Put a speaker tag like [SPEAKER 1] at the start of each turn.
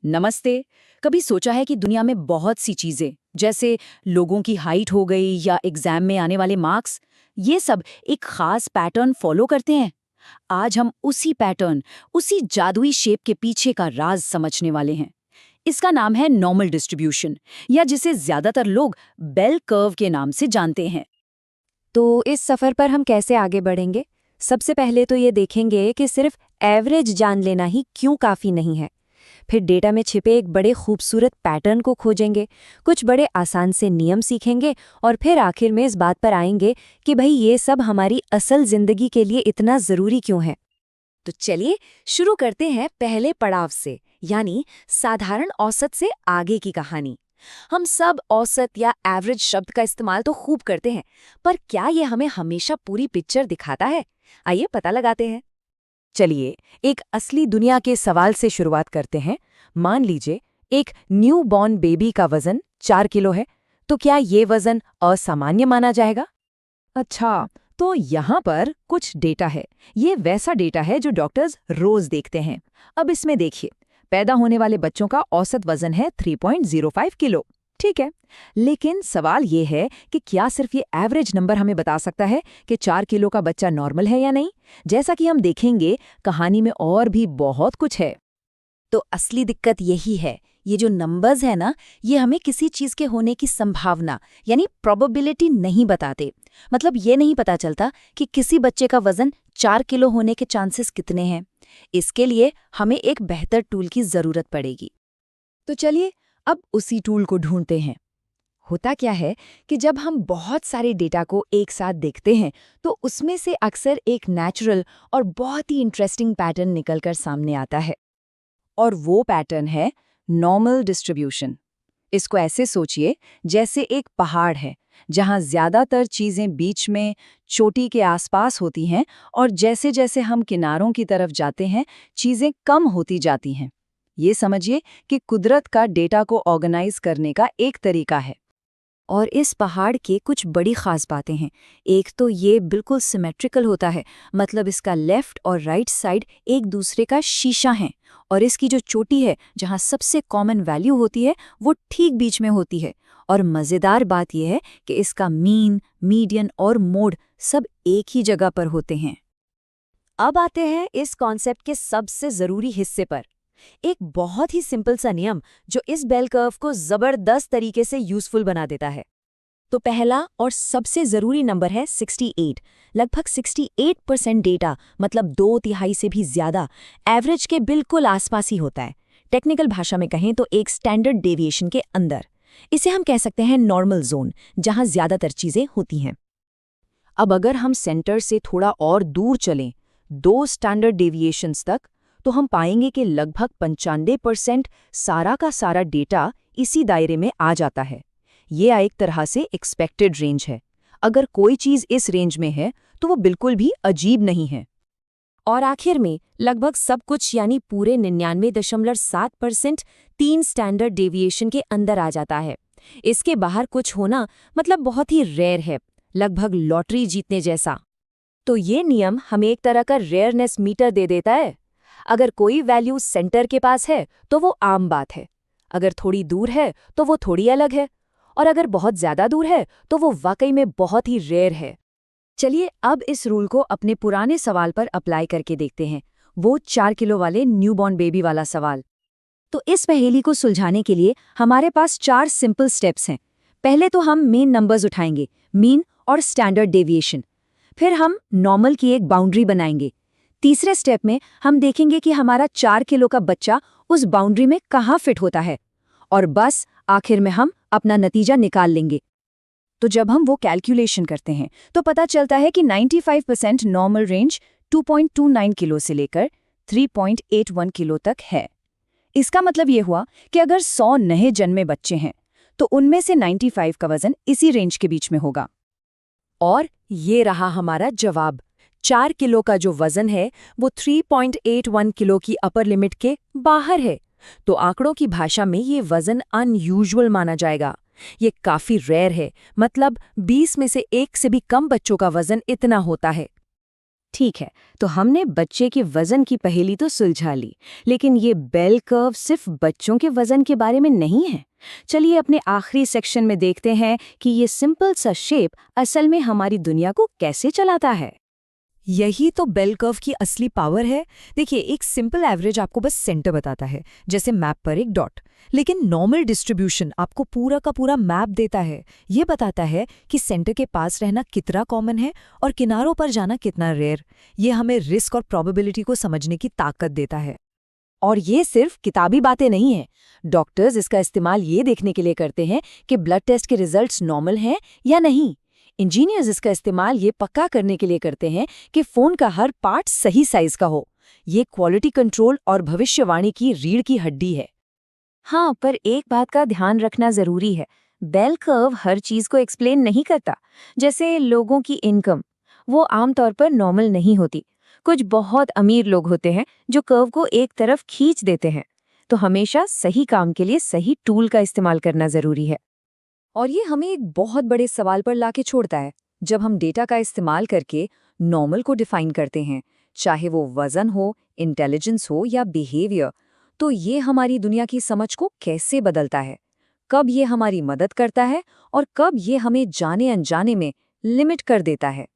[SPEAKER 1] नमस्ते। कभी सोचा है कि दुनिया में बहुत सी चीजें, जैसे लोगों की हाइट हो गई या एग्जाम में आने वाले मार्क्स, ये सब एक खास पैटर्न फॉलो करते हैं। आज हम उसी पैटर्न, उसी जादुई शेप के पीछे का राज समझने वाले हैं। इसका नाम है नॉर्मल डिस्ट्रीब्यूशन, या जिसे ज्यादातर लोग बेल कर्व के नाम से जानते हैं।
[SPEAKER 2] तो इस सफर पर हम कैसे आगे बढ़ेंगे? सबसे पहले तो ये देखेंगे कि सिर्फ एवरेज जान लेना ही क्यों काफी नहीं है। फिर डेटा में छिपे एक बड़े खूबसूरत पैटर्न को खोजेंगे, कुछ बड़े आसान से नियम सीखेंगे और फिर आखिर में इस बात पर आएंगे कि भाई ये सब हमारी असल जिंदगी के लिए इतना जरूरी क्यों है। तो चलिए शुरू करते हैं पहले पड़ाव से, यानी साधारण औसत से आगे की कहानी। हम सब औसत या एवरेज शब्द का इस्तेमाल तो खूब करते हैं, पर क्या ये हमें हमेशा पूरी पिक्चर दिखाता है? आइए पता लगाते हैं।
[SPEAKER 3] चलिए एक असली दुनिया के सवाल से शुरुआत करते हैं। मान लीजिए एक न्यू बॉर्न बेबी का वजन 4 किलो है, तो क्या ये वजन असामान्य माना जाएगा? अच्छा, तो यहाँ पर कुछ डेटा है। ये वैसा डेटा है जो डॉक्टर्स रोज देखते हैं। अब इसमें देखिए, पैदा होने वाले बच्चों का औसत वजन है 3.05 किलो। ठीक है, लेकिन सवाल ये है कि क्या सिर्फ ये एवरेज नंबर हमें बता सकता है कि 4 किलो का बच्चा नॉर्मल है या नहीं? जैसा कि हम देखेंगे, कहानी में और भी बहुत कुछ है।
[SPEAKER 2] तो असली दिक्कत यही है, ये जो नंबर्स है ना, ये हमें किसी चीज के होने की संभावना यानी प्रोबेबिलिटी नहीं बताते। मतलब ये नहीं पता चलता कि किसी बच्चे का वजन 4 किलो होने के चांसेस कितने हैं। इसके लिए हमें एक बेहतर टूल की जरूरत पड़ेगी।
[SPEAKER 3] तो चलिए अब उसी टूल को ढूंढते हैं। होता क्या है कि जब हम बहुत सारे डेटा को एक साथ देखते हैं, तो उसमें से अक्सर एक नेचुरल और बहुत ही इंटरेस्टिंग पैटर्न निकलकर सामने आता है। और वो पैटर्न है नॉर्मल डिस्ट्रीब्यूशन। इसको ऐसे सोचिए जैसे एक पहाड़ है, जहां ज्यादातर चीजें बीच में चोटी के आसपास होती हैं, और जैसे जैसे हम किनारों की तरफ जाते हैं, चीजें कम होती जाती हैं। ये समझिए कि कुदरत का डेटा को ऑर्गेनाइज करने का एक तरीका है।
[SPEAKER 2] और इस पहाड़ के कुछ बड़ी खास बातें हैं। एक तो ये बिल्कुल सिमेट्रिकल होता है, मतलब इसका लेफ्ट और राइट साइड एक दूसरे का शीशा है, और इसकी जो चोटी है, जहाँ सबसे कॉमन वैल्यू होती है, वो ठीक बीच में होती है। और मज़ेदार बात यह है कि इसका मीन, मीडियन और मोड सब एक ही जगह पर होते हैं। अब आते हैं इस कॉन्सेप्ट के सबसे ज़रूरी हिस्से पर, एक बहुत ही सिंपल सा नियम जो इस बेल कर्व को जबरदस्त तरीके से यूजफुल बना देता है। तो पहला और सबसे जरूरी नंबर है 68। लगभग 68% डेटा, मतलब 2/3 से भी ज्यादा, एवरेज के बिल्कुल आसपास ही होता है। टेक्निकल भाषा में कहें तो एक स्टैंडर्ड डेविएशन के अंदर। इसे हम कह सकते हैं नॉर्मल जोन, जहां ज्यादातर चीजें होती हैं।
[SPEAKER 3] अब अगर हम सेंटर से थोड़ा और दूर चलें, 2 स्टैंडर्ड डेविएशंस तक, तो हम पाएंगे कि लगभग 95% सारा का सारा डेटा इसी दायरे में आ जाता है। ये एक तरह से एक्सपेक्टेड रेंज है। अगर कोई चीज़ इस रेंज में है, तो वो बिल्कुल भी अजीब नहीं है।
[SPEAKER 2] और आखिर में लगभग सब कुछ यानी पूरे 99.7% 3 स्टैंडर्ड डेविएशन के अंदर आ जाता है। इसके बाहर कुछ होना मतलब बहुत ही रेयर है, लगभग लॉटरी जीतने जैसा। तो ये नियम हमें एक तरह का रेयरनेस मीटर दे देता है। अगर कोई वैल्यू सेंटर के पास है तो वो आम बात है, अगर थोड़ी दूर है तो वो थोड़ी अलग है, और अगर बहुत ज्यादा दूर है तो वो वाकई में बहुत ही रेयर है।
[SPEAKER 1] चलिए अब इस रूल को अपने पुराने सवाल पर अप्लाई करके देखते हैं, वो 4 किलो वाले न्यूबॉर्न बेबी वाला सवाल। तो इस पहेली को सुलझाने के लिए हमारे पास 4 सिंपल स्टेप्स हैं। पहले तो हम मेन नंबर्स उठाएंगे, मीन और स्टैंडर्ड डेविएशन। फिर हम नॉर्मल की एक बाउंड्री बनाएंगे। तीसरे स्टेप में हम देखेंगे कि हमारा 4 किलो का बच्चा उस बाउंड्री में कहाँ फिट होता है, और बस आखिर में हम अपना नतीजा निकाल लेंगे। तो जब हम वो कैलकुलेशन करते हैं तो पता चलता है कि 95% नॉर्मल रेंज 2.29 किलो से लेकर 3.81 किलो तक है। इसका मतलब ये हुआ कि अगर 100 नए जन्मे बच्चे हैं तो उनमें से 95 का वजन इसी रेंज के बीच में होगा।
[SPEAKER 3] और ये रहा हमारा जवाब। 4 किलो का जो वजन है वो 3.81 किलो की अपर लिमिट के बाहर है। तो आंकड़ों की भाषा में ये वजन अनयूजुअल माना जाएगा। ये काफी रेयर है, मतलब 20 में से 1 से भी कम बच्चों का वजन इतना होता है।
[SPEAKER 1] ठीक है, तो हमने बच्चे के वजन की पहेली तो सुलझा ली, लेकिन ये बेल कर्व सिर्फ बच्चों के वजन के बारे में नहीं है। चलिए अपने आखिरी सेक्शन में देखते हैं कि ये सिंपल सा शेप असल में हमारी दुनिया को कैसे चलाता है।
[SPEAKER 2] यही तो बेल कर्व की असली पावर है। देखिए, एक सिंपल एवरेज आपको बस सेंटर बताता है, जैसे मैप पर एक डॉट। लेकिन नॉर्मल डिस्ट्रीब्यूशन आपको पूरा का पूरा मैप देता है। ये बताता है कि सेंटर के पास रहना कितना कॉमन है और किनारों पर जाना कितना रेयर। ये हमें रिस्क और प्रोबेबिलिटी को समझने की ताकत देता है।
[SPEAKER 3] और ये सिर्फ किताबी बातें नहीं हैं। डॉक्टर्स इसका इस्तेमाल ये देखने के लिए करते हैं कि ब्लड टेस्ट के रिजल्ट्स नॉर्मल हैं या नहीं। इंजीनियर्स इसका इस्तेमाल ये पक्का करने के लिए करते हैं कि फ़ोन का हर पार्ट सही साइज का हो। ये क्वालिटी कंट्रोल और भविष्यवाणी की रीढ़ की हड्डी है।
[SPEAKER 1] हाँ, पर एक बात का ध्यान रखना जरूरी है। बेल कर्व हर चीज को एक्सप्लेन नहीं करता। जैसे लोगों की इनकम, वो आमतौर पर नॉर्मल नहीं होती। कुछ बहुत अमीर लोग होते हैं जो कर्व को एक तरफ खींच देते हैं। तो हमेशा सही काम के लिए सही टूल का इस्तेमाल करना जरूरी है।
[SPEAKER 3] और ये हमें एक बहुत बड़े सवाल पर लाके छोड़ता है। जब हम डेटा का इस्तेमाल करके नॉर्मल को डिफाइन करते हैं, चाहे वो वजन हो, इंटेलिजेंस हो या बिहेवियर, तो ये हमारी दुनिया की समझ को कैसे बदलता है। कब ये हमारी मदद करता है और कब ये हमें जाने अनजाने में लिमिट कर देता है।